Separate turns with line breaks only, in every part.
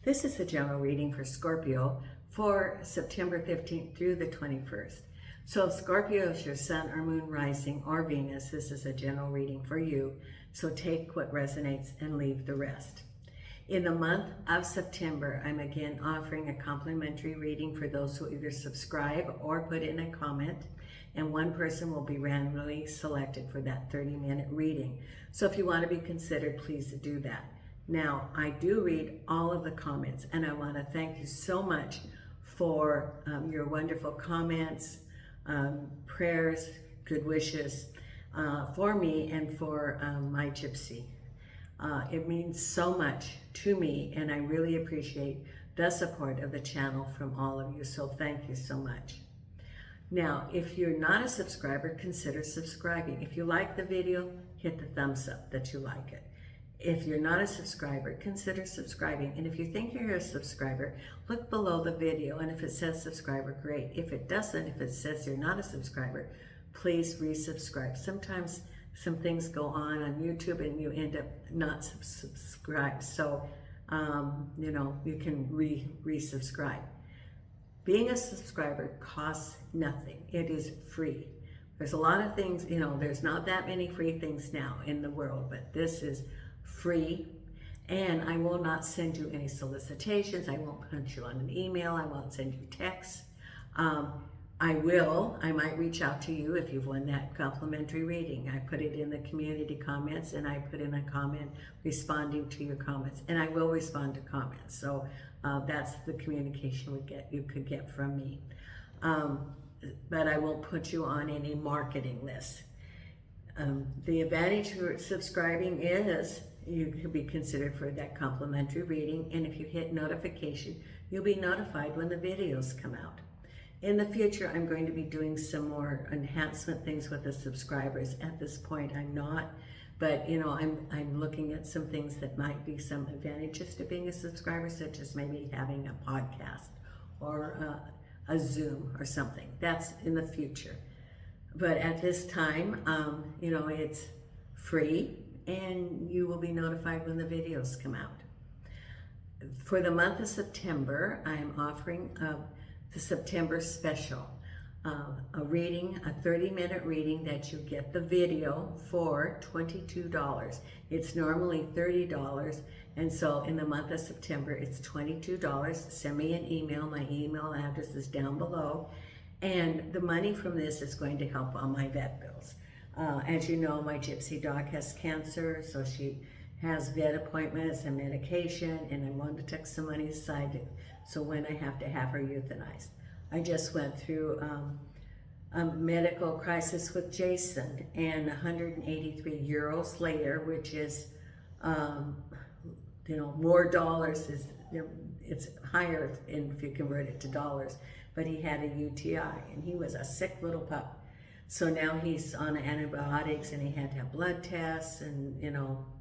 This is a general reading for Scorpio for September 15th through the 21st. So if Scorpio is your sun or moon rising or Venus, this is a general reading for you. So take what resonates and leave the rest. In the month of September, I'm again offering a complimentary reading for those who either subscribe or put in a comment, and one person will be randomly selected for that 30-minute reading. So if you want to be considered, please do that. Now, I do read all of the comments, and I want to thank you so much for your wonderful comments, prayers, good wishes for me and for my gypsy. It means so much to me, and I really appreciate the support of the channel from all of you, so thank you so much. Now, if you're not a subscriber, consider subscribing. If you like the video, hit the thumbs up that you like it. If you're not a subscriber, consider subscribing. And if you think you're a subscriber, look below the video, and if it says subscriber, great. If it doesn't, if it says you're not a subscriber, please resubscribe. Sometimes some things go on YouTube and you end up not subscribed. So, you can resubscribe. Being a subscriber costs nothing. It is free. There's a lot of things, there's not that many free things now in the world, but this is free, and I will not send you any solicitations. I won't punch you on an email. I won't send you texts. I might reach out to you if you've won that complimentary reading. I put it in the community comments, and I put in a comment responding to your comments, and I will respond to comments. So that's the communication you could get from me. But I won't put you on any marketing list. The advantage for subscribing is you could be considered for that complimentary reading, and if you hit notification, you'll be notified when the videos come out. In the future, I'm going to be doing some more enhancement things with the subscribers. At this point, I'm not, but I'm looking at some things that might be some advantages to being a subscriber, such as maybe having a podcast or a Zoom or something. That's in the future. But at this time, it's free, and you will be notified when the videos come out. For the month of September, I'm offering the September special, a 30-minute reading that you get the video for $22. It's normally $30, and so in the month of September, it's $22. Send me an email. My email address is down below. And the money from this is going to help on my vet bills. As you know, my gypsy dog has cancer, so she has vet appointments and medication, and I wanted to take some money aside so when I have to have her euthanized. I just went through a medical crisis with Jason, and 183 euros later, which is, more dollars, it's higher if you convert it to dollars. But he had a UTI, and he was a sick little pup. So now he's on antibiotics, and he had to have blood tests and,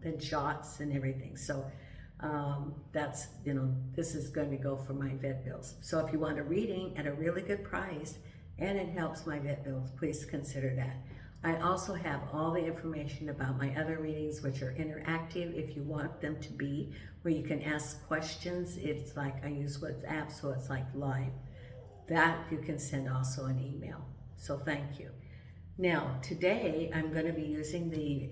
then shots and everything. So that's, this is going to go for my vet bills. So if you want a reading at a really good price and it helps my vet bills, please consider that. I also have all the information about my other readings, which are interactive if you want them to be, where you can ask questions. It's like I use WhatsApp, so it's like live. That you can send also an email. So thank you. Now, today I'm going to be using the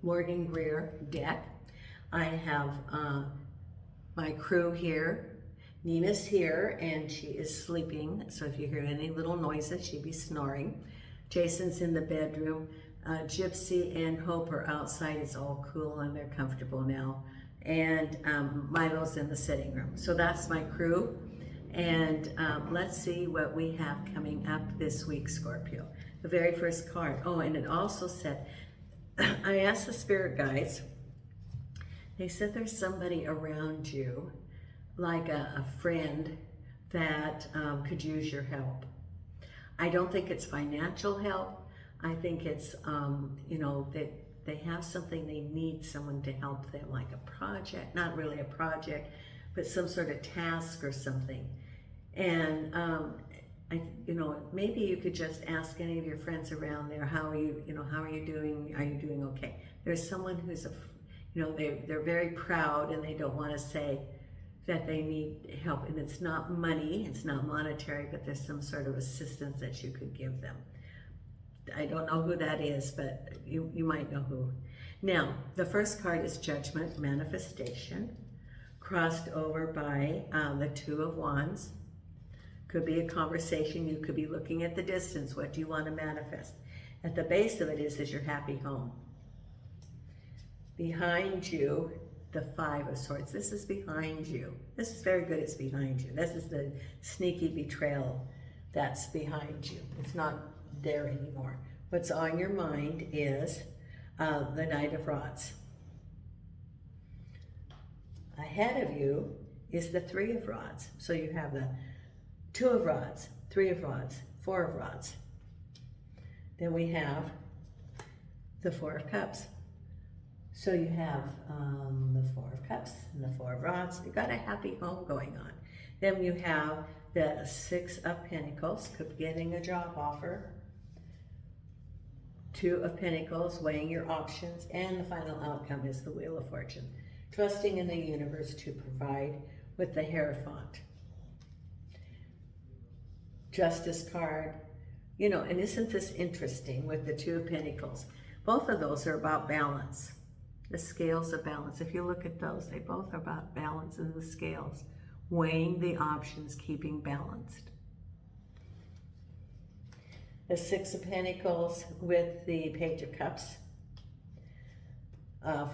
Morgan Greer deck. I have my crew here. Nina's here, and she is sleeping. So if you hear any little noises, she'd be snoring. Jason's in the bedroom. Gypsy and Hope are outside. It's all cool, and they're comfortable now. And Milo's in the sitting room. So that's my crew. And let's see what we have coming up this week, Scorpio. The very first card. Oh, and it also said, I asked the spirit guides, they said there's somebody around you, like a friend that could use your help. I don't think it's financial help. I think it's, that they have something, they need someone to help them, like a project, not really a project, but some sort of task or something. And maybe you could just ask any of your friends around there, how are you doing? Are you doing okay? There's someone who's You know, they're very proud and they don't want to say that they need help. And it's not money, it's not monetary, but there's some sort of assistance that you could give them. I don't know who that is, but you might know who. Now, the first card is Judgment, Manifestation, crossed over by the Two of Wands. Could be a conversation. You could be looking at the distance. What do you want to manifest? At the base of it is your happy home. Behind you, the Five of Swords. This is behind you. This is very good. It's behind you. This is the sneaky betrayal that's behind you. It's not there anymore. What's on your mind is the Knight of Rods. Ahead of you is the Three of Rods. So you have the Two of Rods, Three of Rods, Four of Rods. Then we have the Four of Cups. So you have the Four of Cups and the Four of Rods. You've got a happy home going on. Then you have the Six of Pentacles, could be getting a job offer. Two of Pentacles, weighing your options. And the final outcome is the Wheel of Fortune. Trusting in the universe to provide with the Hierophant. Justice card. You know, and isn't this interesting with the Two of Pentacles? Both of those are about balance. The scales of balance. If you look at those, they both are about balance in the scales. Weighing the options, keeping balanced. The Six of Pentacles with the Page of Cups.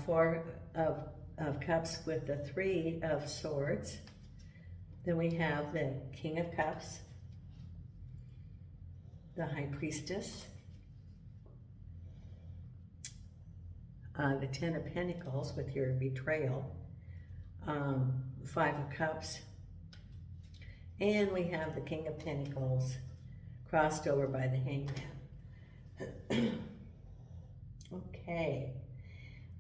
Four of Cups with the Three of Swords. Then we have the King of Cups. The High Priestess. The Ten of Pentacles with your betrayal. Five of Cups. And we have the King of Pentacles crossed over by the Hangman. Okay.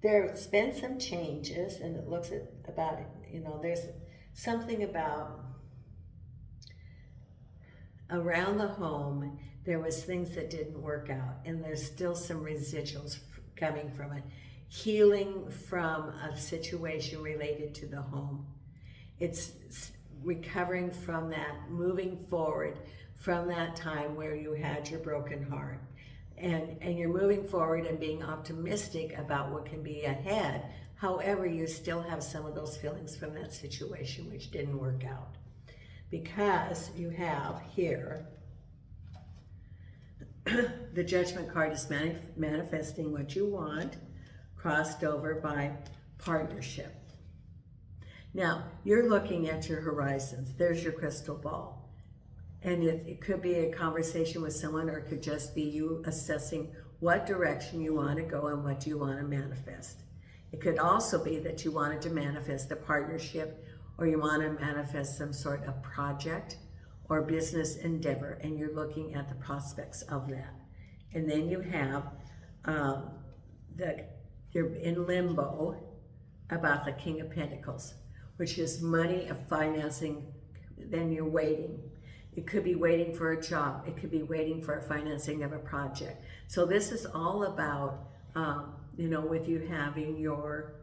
There's been some changes, and it looks about, you know, there's something about around the home, there was things that didn't work out, and there's still some residuals coming from it. Healing from a situation related to the home. It's recovering from that, moving forward from that time where you had your broken heart. And you're moving forward and being optimistic about what can be ahead. However, you still have some of those feelings from that situation which didn't work out. Because you have here, the Judgment card is manifesting what you want, crossed over by partnership. Now, you're looking at your horizons. There's your crystal ball. And it could be a conversation with someone, or it could just be you assessing what direction you want to go and what you want to manifest. It could also be that you wanted to manifest a partnership, or you want to manifest some sort of project or business endeavor, and you're looking at the prospects of that. And then you have you're in limbo about the King of Pentacles, which is money of financing. Then you're waiting. It could be waiting for a job. It could be waiting for a financing of a project. So this is all about, you know, with you having your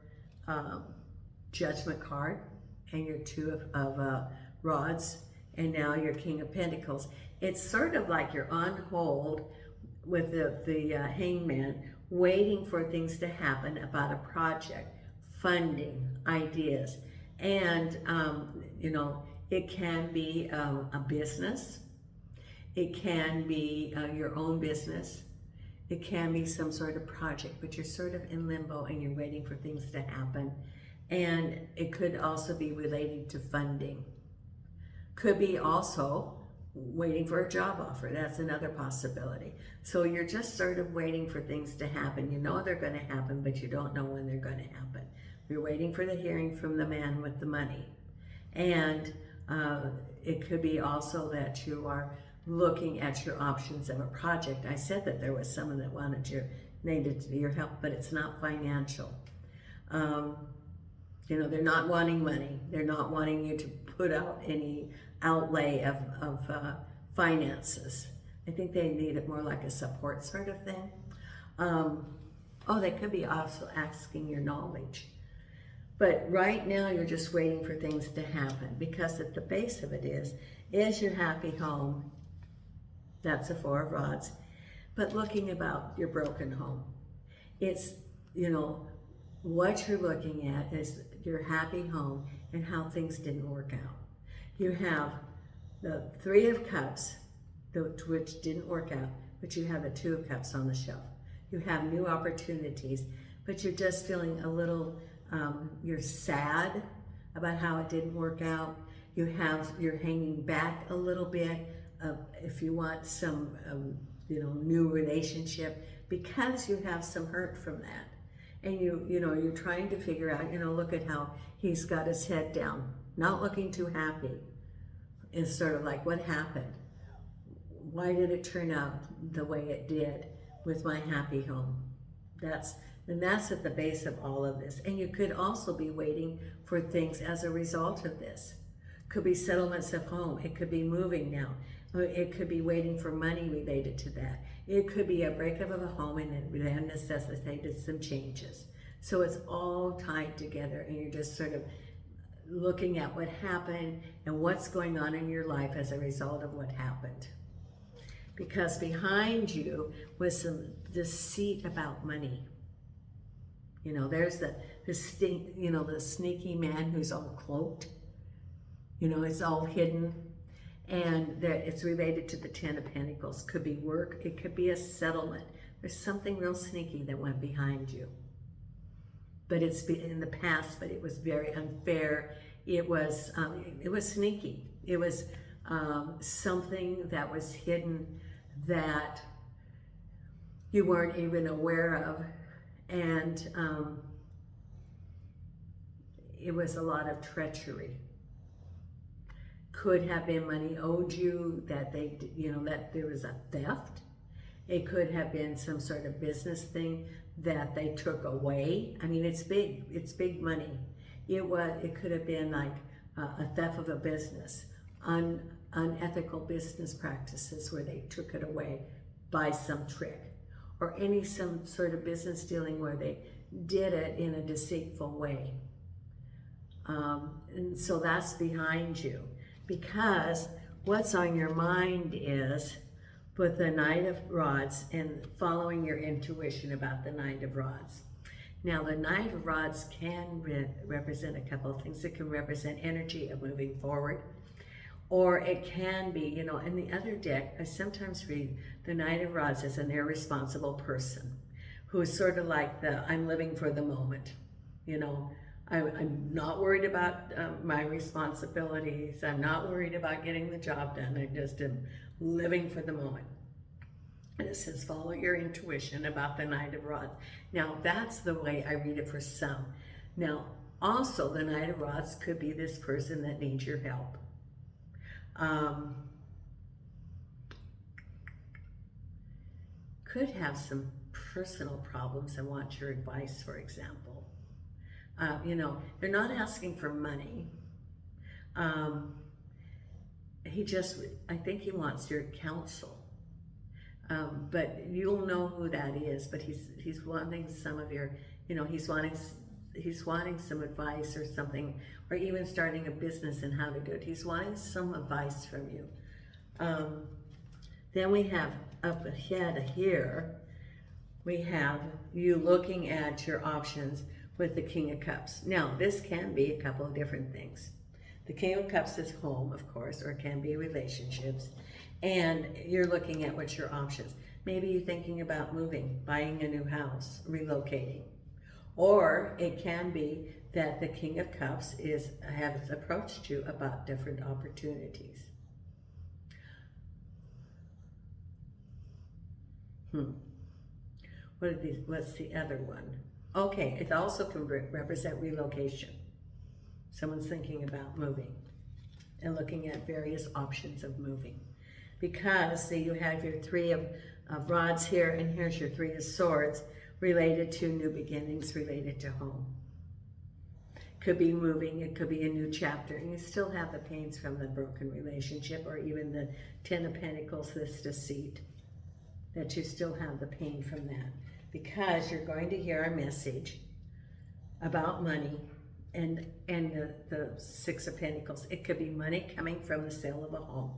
Judgment card and your Two of Rods, and now your King of Pentacles. It's sort of like you're on hold with the Hangman, waiting for things to happen about a project, funding, ideas. And, you know, it can be a business. It can be your own business. It can be some sort of project, but you're sort of in limbo and you're waiting for things to happen. And it could also be related to funding. Could be also waiting for a job offer. That's another possibility. So you're just sort of waiting for things to happen. You know they're going to happen, but you don't know when they're going to happen. You're waiting for the hearing from the man with the money. And it could be also that you are looking at your options of a project. I said that there was someone that needed your help, but it's not financial. You know, they're not wanting money. They're not wanting you to put out any outlay of finances. I think they need it more like a support sort of thing. Oh, they could be also asking your knowledge. But right now you're just waiting for things to happen, because at the base of it is your happy home. That's the Four of Rods. But looking about your broken home. It's, you know, what you're looking at is your happy home and how things didn't work out. You have the Three of Cups, which didn't work out, but you have the Two of Cups on the shelf. You have new opportunities, but you're just feeling a little, you're sad about how it didn't work out. You're hanging back a little bit if you want some, new relationship, because you have some hurt from that. And you're trying to figure out, look at how he's got his head down, not looking too happy. It's sort of like, what happened? Why did it turn out the way it did with my happy home? That's at the base of all of this. And you could also be waiting for things as a result of this. Could be settlements of home. It could be moving now. It could be waiting for money related to that. It could be a breakup of a home and it then necessitated some changes. So it's all tied together, and you're just sort of looking at what happened and what's going on in your life as a result of what happened. Because behind you was some deceit about money. There's the sneaky man who's all cloaked. It's all hidden. And it's related to the Ten of Pentacles. Could be work, it could be a settlement. There's something real sneaky that went behind you. But it's in the past, but it was very unfair. It was sneaky. It was something that was hidden that you weren't even aware of. And it was a lot of treachery. Could have been money owed you that that there was a theft. It could have been some sort of business thing that they took away. I mean, it's big money. It could have been like a theft of a business, unethical business practices where they took it away by some trick, or some sort of business dealing where they did it in a deceitful way. And so that's behind you. Because what's on your mind is with the Knight of Rods and following your intuition about the Knight of Rods. Now, the Knight of Rods can represent a couple of things. It can represent energy of moving forward, or it can be, in the other deck, I sometimes read the Knight of Rods as an irresponsible person who is sort of like I'm living for the moment, I'm not worried about my responsibilities. I'm not worried about getting the job done. I just am living for the moment. And it says, follow your intuition about the Knight of Rods. Now, that's the way I read it for some. Now, also, the Knight of Rods could be this person that needs your help. Could have some personal problems and want your advice, for example. They're not asking for money. I think he wants your counsel. But you'll know who that is, but he's wanting some of your, he's wanting some advice or something, or even starting a business and how to do it. He's wanting some advice from you. Then we have up ahead here, we have you looking at your options with the King of Cups. Now, this can be a couple of different things. The King of Cups is home, of course, or it can be relationships. And you're looking at what's your options. Maybe you're thinking about moving, buying a new house, relocating. Or it can be that the King of Cups has approached you about different opportunities. What are these? What's the other one? Okay, it also can represent relocation. Someone's thinking about moving and looking at various options of moving. Because, see, you have your Three of Rods here, and here's your Three of Swords, related to new beginnings, related to home. Could be moving, it could be a new chapter, and you still have the pains from the broken relationship, or even the Ten of Pentacles, this deceit, that you still have the pain from that. because you're going to hear a message about money and the Six of Pentacles. It could be money coming from the sale of a home.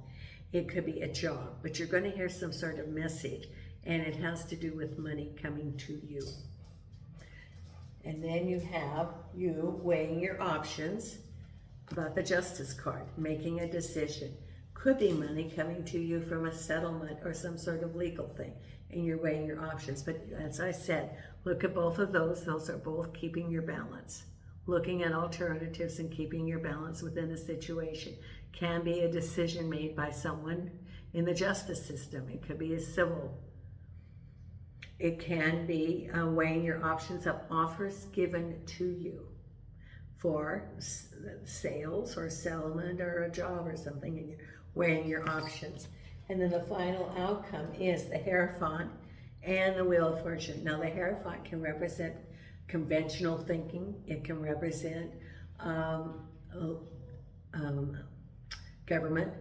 It could be a job, but you're going to hear some sort of message, and it has to do with money coming to you. And then you have you weighing your options about the Justice card, making a decision. Could be money coming to you from a settlement or some sort of legal thing, and you're weighing your options. But as I said, look at both of those. Those are both keeping your balance. Looking at alternatives and keeping your balance within a situation can be a decision made by someone in the justice system. It could be a civil. It can be weighing your options of offers given to you for sales or settlement or a job or something, and you're weighing your options. And then the final outcome is the Hierophant and the Wheel of Fortune. Now the Hierophant can represent conventional thinking. It can represent government.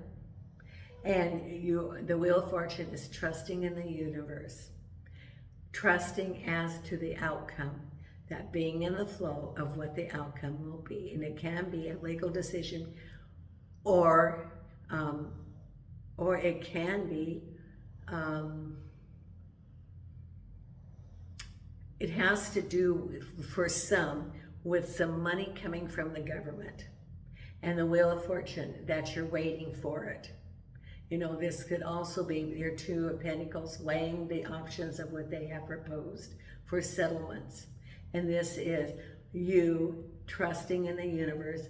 And the Wheel of Fortune is trusting in the universe. Trusting as to the outcome. That being in the flow of what the outcome will be. And it can be a legal decision, or it can be, it has to do, for some, with some money coming from the government. And the Wheel of Fortune, that you're waiting for it. You know, this could also be your Two of Pentacles, weighing the options of what they have proposed for settlements. And this is you trusting in the universe,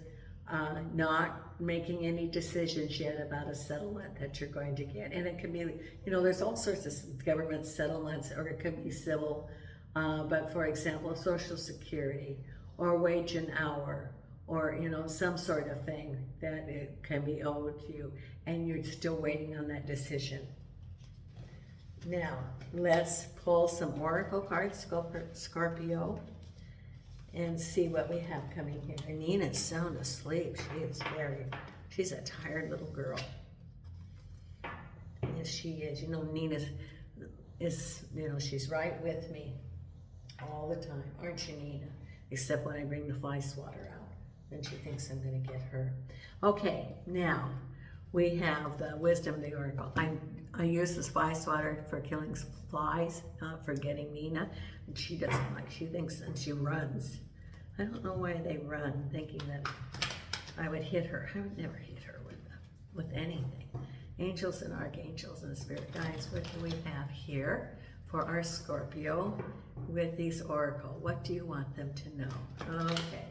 not making any decisions yet about a settlement that you're going to get. And it could be, you know, there's all sorts of government settlements, or it could be civil. But for example, Social Security or wage and hour, or, you know, some sort of thing that it can be owed to you, and you're still waiting on that decision. Now, let's pull some oracle cards, Scorpio, and see what we have coming here. And Nina's sound asleep. She's a tired little girl. Yes, she is. You know, Nina is, you know, she's right with me all the time. Aren't you, Nina? Except when I bring the fly swatter out. Then she thinks I'm going to get her. Okay, now we have the wisdom of the oracle. I use the fly swatter for killing flies, not for getting Nina. And she doesn't like, she thinks, and she runs. I don't know why they run, thinking that I would hit her. I would never hit her with anything. Angels and archangels and spirit guides, what do we have here for our Scorpio with these oracle? What do you want them to know? Okay.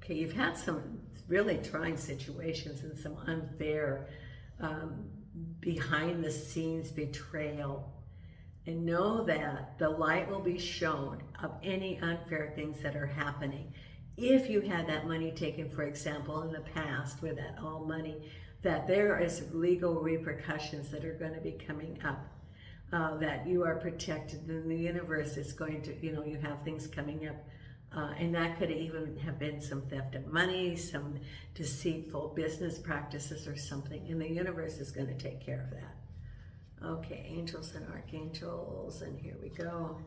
Okay, you've had some really trying situations and some unfair behind the scenes betrayal. And know that the light will be shown of any unfair things that are happening. If you had that money taken, for example, in the past, with that all money, that there is legal repercussions that are going to be coming up. That you are protected, and the universe is going to, you know, you have things coming up, and that could even have been some theft of money, some deceitful business practices or something, and the universe is going to take care of that. Okay, angels and archangels, and here we go.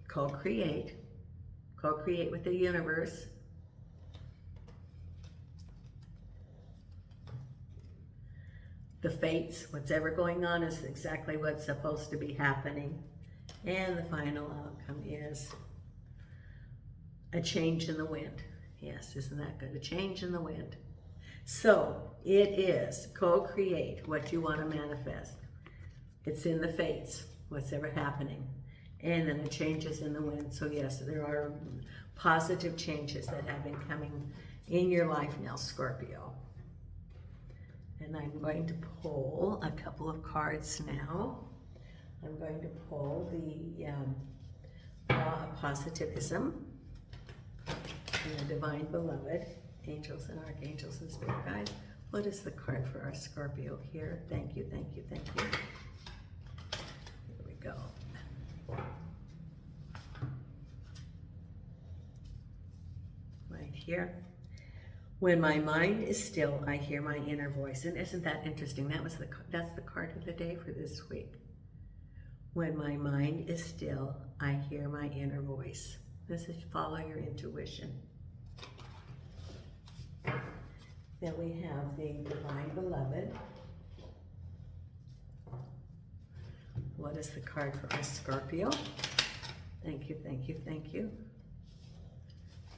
Co-create with the universe. The fates, what's ever going on is exactly what's supposed to be happening. And the final outcome is a change in the wind. Yes, isn't that good? A change in the wind. So it is co-create what you want to manifest. It's in the fates, what's ever happening. And then the changes in the wind. So yes, there are positive changes that have been coming in your life now, Scorpio. And I'm going to pull a couple of cards now. I'm going to pull the Law of Positivism and the Divine Beloved, Angels and Archangels and Spirit Guides. What is the card for our Scorpio here? Thank you, thank you, thank you. Here we go. Right here. When my mind is still, I hear my inner voice. And isn't that interesting? That's the card of the day for this week. When my mind is still, I hear my inner voice. This is follow your intuition. Then we have the Divine Beloved. What is the card for our Scorpio? Thank you, thank you, thank you.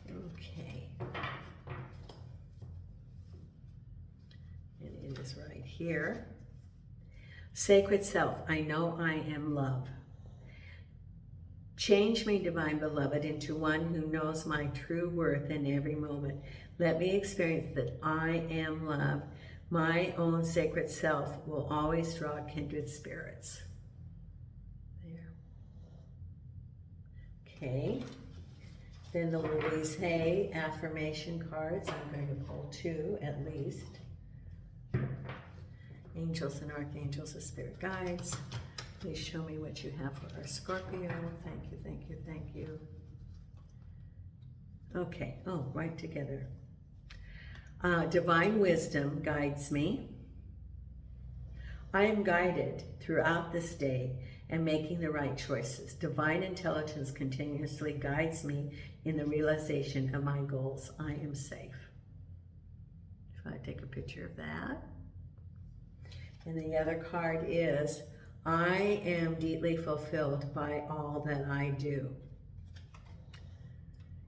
Okay. And it is right here. Sacred Self, I know I am love. Change me, Divine Beloved, into one who knows my true worth in every moment. Let me experience that I am love. My own sacred self will always draw kindred spirits. There. Okay. Then the Louise Hay affirmation cards. I'm going to pull 2 at least. Angels and archangels as spirit guides. Please show me what you have for our Scorpio. Thank you, thank you, thank you. Okay, oh, right together. Divine wisdom guides me. I am guided throughout this day and making the right choices. Divine intelligence continuously guides me in the realization of my goals. I am safe. If I take a picture of that. And the other card is, I am deeply fulfilled by all that I do.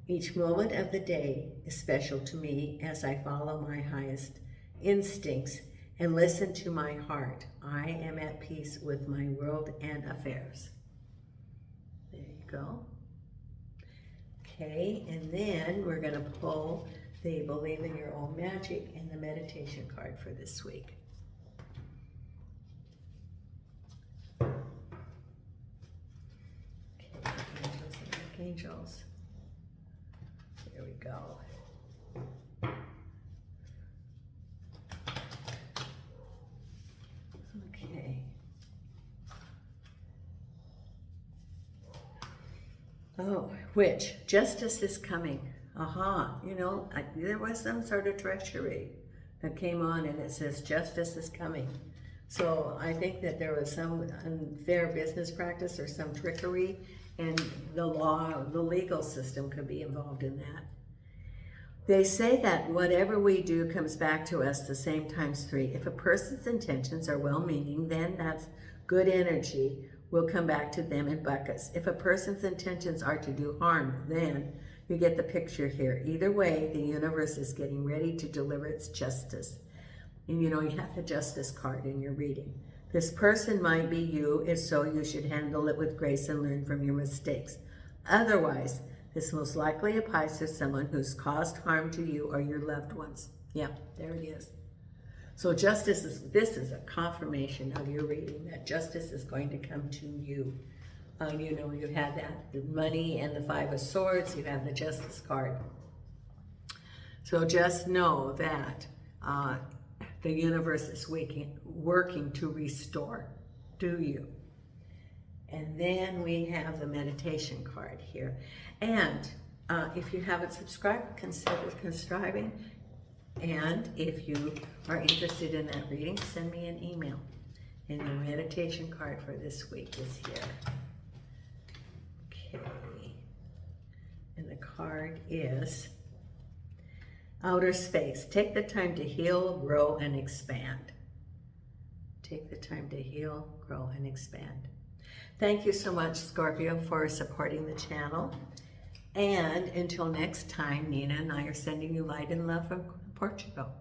Each moment of the day is special to me as I follow my highest instincts and listen to my heart. I am at peace with my world and affairs. There you go. Okay, and then we're going to pull the Believe in Your Own Magic and the meditation card for this week. Angels. There we go. Okay. Oh, which? Justice is coming. Aha. You know, there was some sort of treachery that came on and it says justice is coming. So I think that there was some unfair business practice or some trickery, and the law, the legal system could be involved in that. They say that whatever we do comes back to us the same times 3. If a person's intentions are well-meaning, then that's good energy will come back to them in buckets. If a person's intentions are to do harm, then you get the picture here. Either way, the universe is getting ready to deliver its justice. And you know, you have the justice card in your reading. This person might be you, if so, you should handle it with grace and learn from your mistakes. Otherwise, this most likely applies to someone who's caused harm to you or your loved ones. Yeah, there it is. So justice is, this is a confirmation of your reading that justice is going to come to you. You know, you had that, the money and the 5 of Swords, you have the justice card. So just know that the universe is working to restore to you. And then we have the meditation card here. And if you haven't subscribed, consider subscribing. And if you are interested in that reading, send me an email. And the meditation card for this week is here. Okay. And the card is outer space. Take the time to heal, grow, and expand. Take the time to heal, grow, and expand. Thank you so much, Scorpio, for supporting the channel. And until next time, Nina and I are sending you light and love from Portugal.